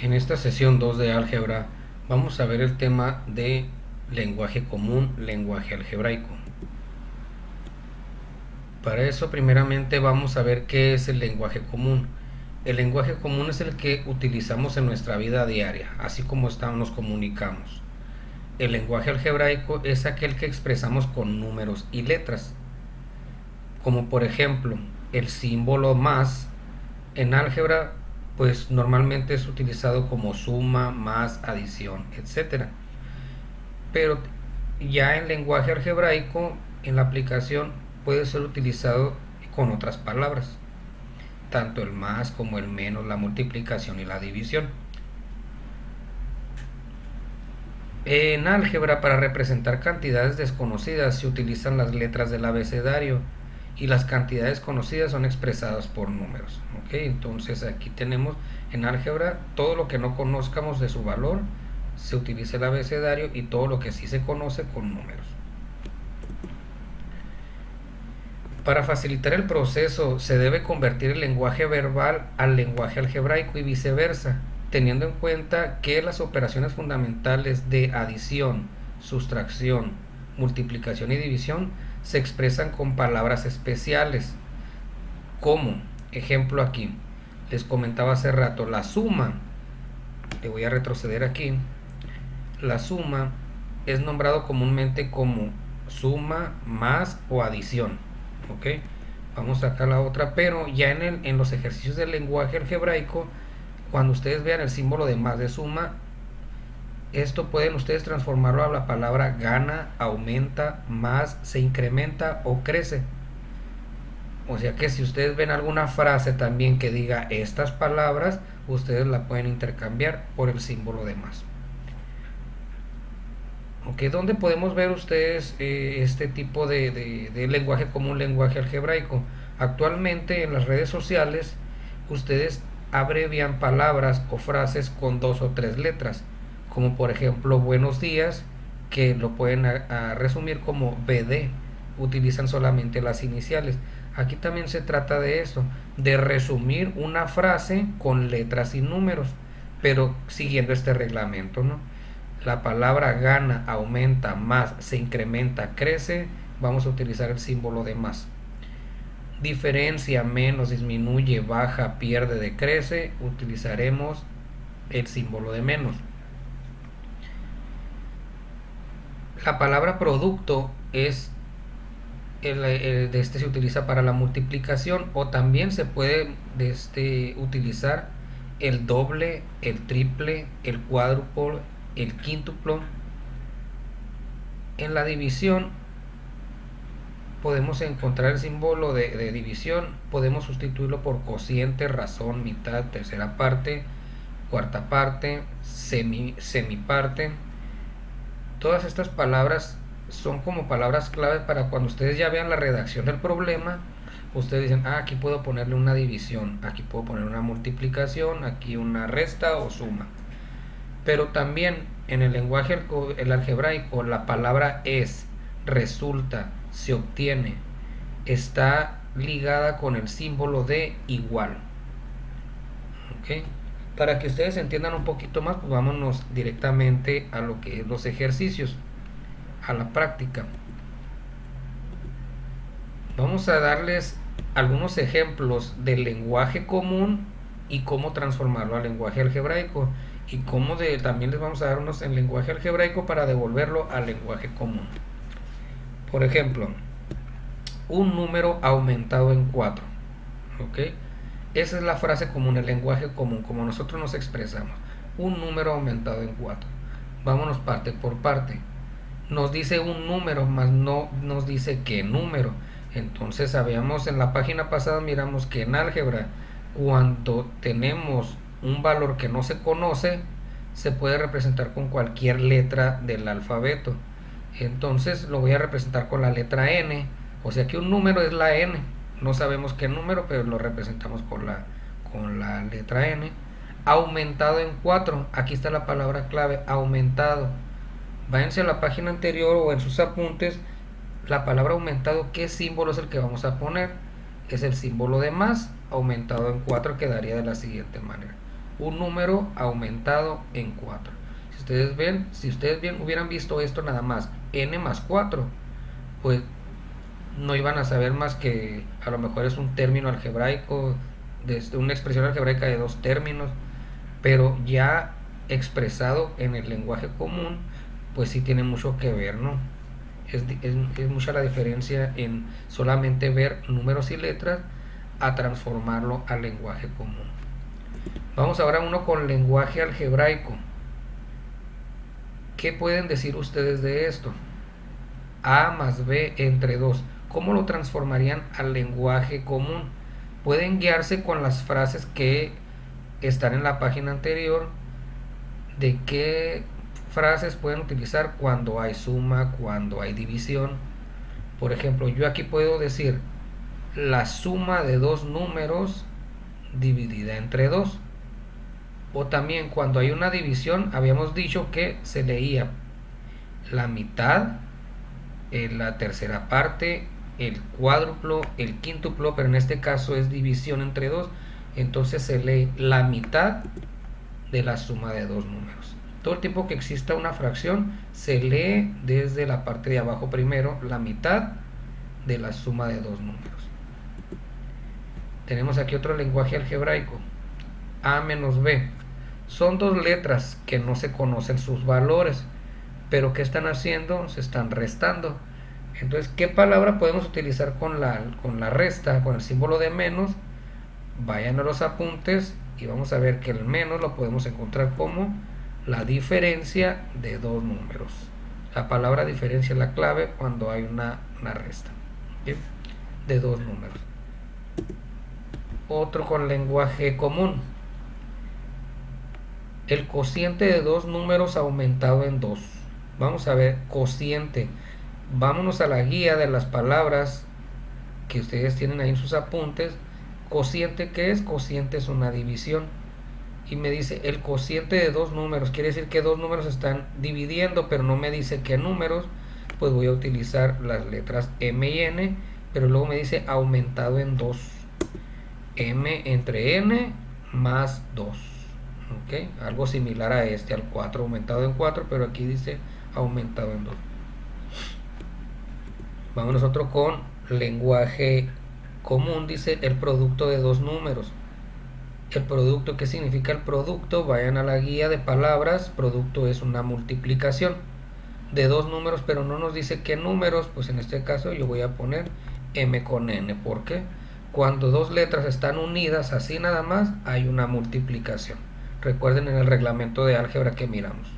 En esta sesión 2 de álgebra vamos a ver el tema de lenguaje común, lenguaje algebraico. Para eso primeramente vamos a ver qué es el lenguaje común. El lenguaje común es el que utilizamos en nuestra vida diaria, así como nos comunicamos. El lenguaje algebraico es aquel que expresamos con números y letras, como por ejemplo el símbolo más. En álgebra pues normalmente es utilizado como suma, más, adición, etcétera. Pero ya en lenguaje algebraico, en la aplicación puede ser utilizado con otras palabras, tanto el más como el menos, la multiplicación y la división. En álgebra, para representar cantidades desconocidas se utilizan las letras del abecedario y las cantidades conocidas son expresadas por números. Entonces aquí tenemos en álgebra todo lo que no conozcamos de su valor se utiliza el abecedario y todo lo que sí se conoce con números. Para facilitar el proceso se debe convertir el lenguaje verbal al lenguaje algebraico y viceversa, teniendo en cuenta que las operaciones fundamentales de adición, sustracción, multiplicación y división se expresan con palabras especiales, como ejemplo aquí, les comentaba hace rato, la suma, le voy a retroceder aquí, la suma es nombrado comúnmente como suma, más o adición. Vamos a sacar la otra, pero ya en los ejercicios del lenguaje algebraico, cuando ustedes vean el símbolo de más de suma, esto pueden ustedes transformarlo a la palabra gana, aumenta, más, se incrementa o crece. O sea que si ustedes ven alguna frase también que diga estas palabras, ustedes la pueden intercambiar por el símbolo de más. ¿Dónde podemos ver ustedes este tipo de lenguaje común, lenguaje algebraico? Actualmente en las redes sociales ustedes abrevian palabras o frases con 2 o 3 letras, como por ejemplo buenos días, que lo pueden resumir como BD, utilizan solamente las iniciales. Aquí también se trata de esto, de resumir una frase con letras y números, pero siguiendo este reglamento, ¿no? La palabra gana, aumenta, más, se incrementa, crece, vamos a utilizar el símbolo de más. Diferencia, menos, disminuye, baja, pierde, decrece, utilizaremos el símbolo de menos. La palabra producto es de este se utiliza para la multiplicación, o también se puede utilizar el doble, el triple, el cuádruple, el quíntuplo. En la división podemos encontrar el símbolo de división, podemos sustituirlo por cociente, razón, mitad, tercera parte, cuarta parte, semiparte. Todas estas palabras son como palabras clave para cuando ustedes ya vean la redacción del problema, ustedes dicen, aquí puedo ponerle una división, aquí puedo poner una multiplicación, aquí una resta o suma. Pero también en el lenguaje el algebraico la palabra es, resulta, se obtiene, está ligada con el símbolo de igual. Para que ustedes entiendan un poquito más, pues vámonos directamente a lo que es los ejercicios, a la práctica. Vamos a darles algunos ejemplos del lenguaje común y cómo transformarlo al lenguaje algebraico, y cómo también les vamos a dar unos en lenguaje algebraico para devolverlo al lenguaje común. Por ejemplo, un número aumentado en 4. Esa es la frase común, el lenguaje común, como nosotros nos expresamos. Un número aumentado en 4. Vámonos parte por parte. Nos dice un número, más no nos dice qué número. Entonces sabíamos en la página pasada, miramos que en álgebra, cuando tenemos un valor que no se conoce, se puede representar con cualquier letra del alfabeto. Entonces lo voy a representar con la letra N, o sea que un número es la N, no sabemos qué número, pero lo representamos con la letra N. Aumentado en 4, aquí está la palabra clave, aumentado. Váyanse a la página anterior o en sus apuntes, la palabra aumentado, ¿qué símbolo es el que vamos a poner? Es el símbolo de más. Aumentado en 4 quedaría de la siguiente manera: un número aumentado en 4. Si ustedes bien hubieran visto esto nada más, n más 4, pues no iban a saber más que a lo mejor es un término algebraico, desde una expresión algebraica de dos términos, pero ya expresado en el lenguaje común, pues sí tiene mucho que ver, ¿no? Es mucha la diferencia en solamente ver números y letras a transformarlo al lenguaje común. Vamos ahora uno con lenguaje algebraico. ¿Qué pueden decir ustedes de esto? A más B entre 2. ¿Cómo lo transformarían al lenguaje común? Pueden guiarse con las frases que están en la página anterior, de qué frases pueden utilizar cuando hay suma, cuando hay división. Por ejemplo, yo aquí puedo decir la suma de dos números dividida entre 2. O también cuando hay una división, habíamos dicho que se leía la mitad, la tercera parte, el cuádruplo, el quíntuplo, pero en este caso es división entre 2, entonces se lee la mitad de la suma de dos números. Todo el tiempo que exista una fracción, se lee desde la parte de abajo primero la mitad de la suma de dos números. Tenemos aquí otro lenguaje algebraico, A menos B. Son dos letras que no se conocen sus valores, pero ¿qué están haciendo? Se están restando. Entonces, ¿qué palabra podemos utilizar con la resta, con el símbolo de menos? Vayan a los apuntes y vamos a ver que el menos lo podemos encontrar como la diferencia de dos números. La palabra diferencia es la clave cuando hay una resta, ¿sí?, de dos números. Otro con lenguaje común. El cociente de dos números aumentado en 2. Vamos a ver, cociente. Vámonos a la guía de las palabras que ustedes tienen ahí en sus apuntes. Cociente, ¿qué es? Cociente es una división. Y me dice el cociente de dos números. Quiere decir que dos números están dividiendo, pero no me dice qué números. Pues voy a utilizar las letras M y N, pero luego me dice aumentado en 2. M entre N más 2. ¿Okay? Algo similar a al 4 aumentado en 4, pero aquí dice aumentado en 2. Vamos nosotros con lenguaje común. Dice el producto de dos números. El producto, ¿qué significa el producto? Vayan a la guía de palabras. Producto es una multiplicación de dos números, pero no nos dice qué números. Pues en este caso yo voy a poner M con N. ¿Por qué? Cuando dos letras están unidas así nada más, hay una multiplicación. Recuerden en el reglamento de álgebra que miramos.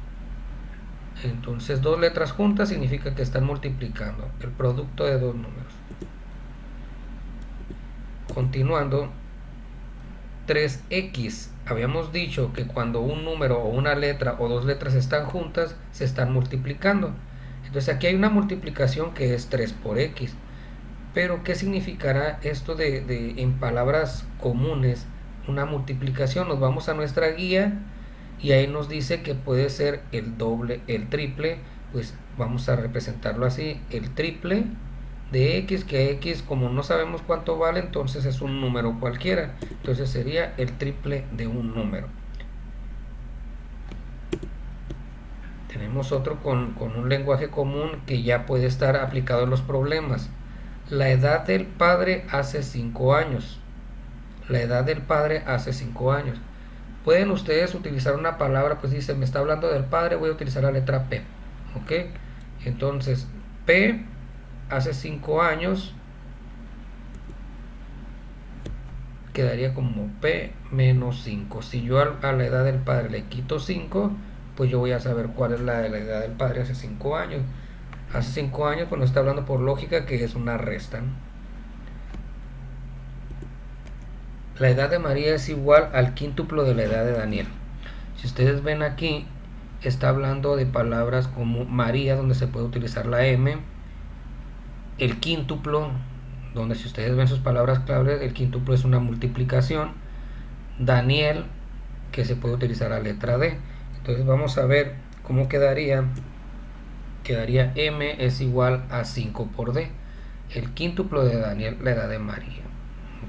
Entonces dos letras juntas significa que están multiplicando el producto de dos números. Continuando, 3x. Habíamos dicho que cuando un número o una letra o dos letras están juntas, se están multiplicando. Entonces aquí hay una multiplicación que es 3 por x. Pero ¿qué significará esto en palabras comunes? Una multiplicación. Nos vamos a nuestra guía y ahí nos dice que puede ser el doble, el triple. Pues vamos a representarlo así, el triple de x, que x como no sabemos cuánto vale, entonces es un número cualquiera, entonces sería el triple de un número. Tenemos otro con un lenguaje común que ya puede estar aplicado en los problemas. La edad del padre hace 5 años. La edad del padre hace 5 años. Pueden ustedes utilizar una palabra, pues dice, me está hablando del padre, voy a utilizar la letra P. ¿Ok? Entonces, P hace 5 años quedaría como P menos 5. Si yo a la edad del padre le quito 5, pues yo voy a saber cuál es la de la edad del padre hace 5 años. Hace 5 años, pues nos está hablando por lógica que es una resta, ¿no? La edad de María es igual al quíntuplo de la edad de Daniel. Si ustedes ven aquí, está hablando de palabras como María, donde se puede utilizar la M. El quíntuplo, donde si ustedes ven sus palabras claves, el quíntuplo es una multiplicación. Daniel, que se puede utilizar la letra D. Entonces vamos a ver cómo quedaría. Quedaría M es igual a 5 por D. El quíntuplo de Daniel, la edad de María.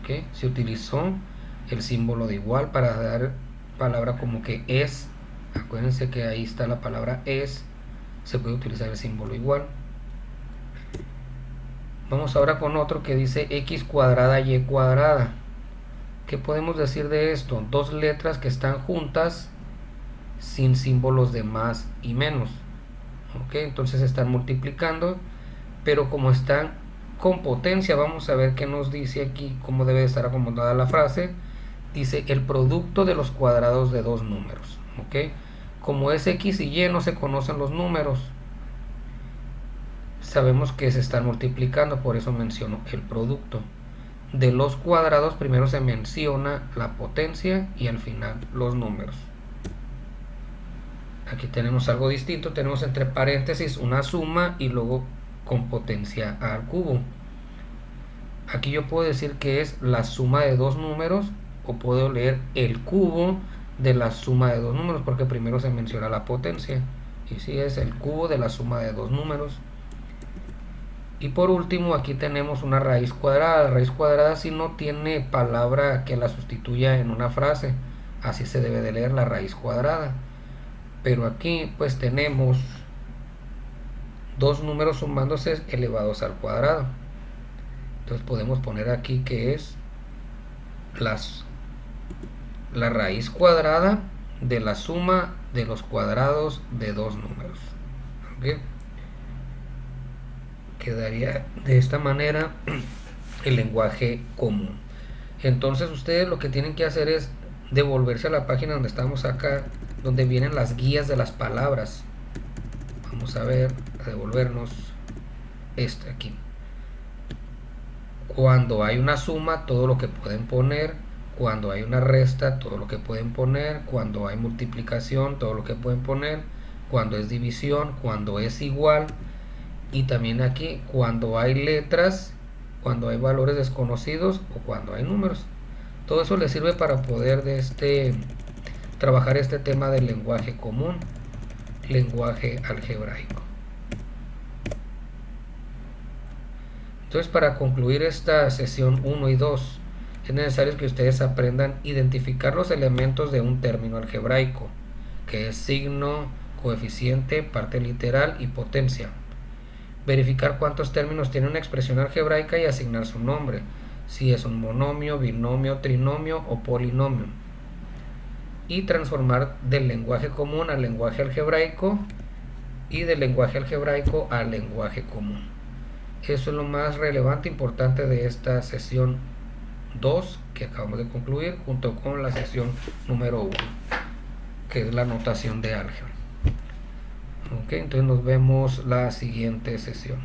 ¿Okay? Se utilizó el símbolo de igual para dar palabra como que es, acuérdense que ahí está la palabra es, se puede utilizar el símbolo igual. Vamos ahora con otro que dice x cuadrada y cuadrada. ¿Qué podemos decir de esto? Dos letras que están juntas sin símbolos de más y menos. ¿Ok? Entonces están multiplicando, pero como están con potencia, vamos a ver qué nos dice aquí, cómo debe estar acomodada la frase. Dice el producto de los cuadrados de dos números. ¿Ok? Como es x y y no se conocen los números, sabemos que se están multiplicando, por eso menciono el producto. De los cuadrados primero se menciona la potencia y al final los números. Aquí tenemos algo distinto, tenemos entre paréntesis una suma y luego con potencia al cubo. Aquí yo puedo decir que es la suma de dos números o puedo leer el cubo de la suma de dos números porque primero se menciona la potencia. Y si es el cubo de la suma de dos números. Y por último aquí tenemos una raíz cuadrada. La raíz cuadrada si no tiene palabra que la sustituya en una frase. Así se debe de leer la raíz cuadrada. Pero aquí pues tenemos dos números sumándose elevados al cuadrado. Entonces podemos poner aquí que es la raíz cuadrada de la suma de los cuadrados de dos números. ¿Okay? Quedaría de esta manera el lenguaje común. Entonces ustedes lo que tienen que hacer es devolverse a la página donde estamos acá, donde vienen las guías de las palabras. Vamos a ver, a devolvernos aquí. Cuando hay una suma, todo lo que pueden poner. Cuando hay una resta, todo lo que pueden poner. Cuando hay multiplicación, todo lo que pueden poner. Cuando es división, cuando es igual. Y también aquí cuando hay letras, cuando hay valores desconocidos o cuando hay números. Todo eso les sirve para poder trabajar este tema del lenguaje común, lenguaje algebraico. Entonces, para concluir esta sesión 1 y 2, es necesario que ustedes aprendan a identificar los elementos de un término algebraico, que es signo, coeficiente, parte literal y potencia. Verificar cuántos términos tiene una expresión algebraica y asignar su nombre, si es un monomio, binomio, trinomio o polinomio. Y transformar del lenguaje común al lenguaje algebraico y del lenguaje algebraico al lenguaje común. Eso es lo más relevante e importante de esta sesión 2 que acabamos de concluir, junto con la sesión número 1, que es la notación de álgebra. Ok, entonces nos vemos la siguiente sesión.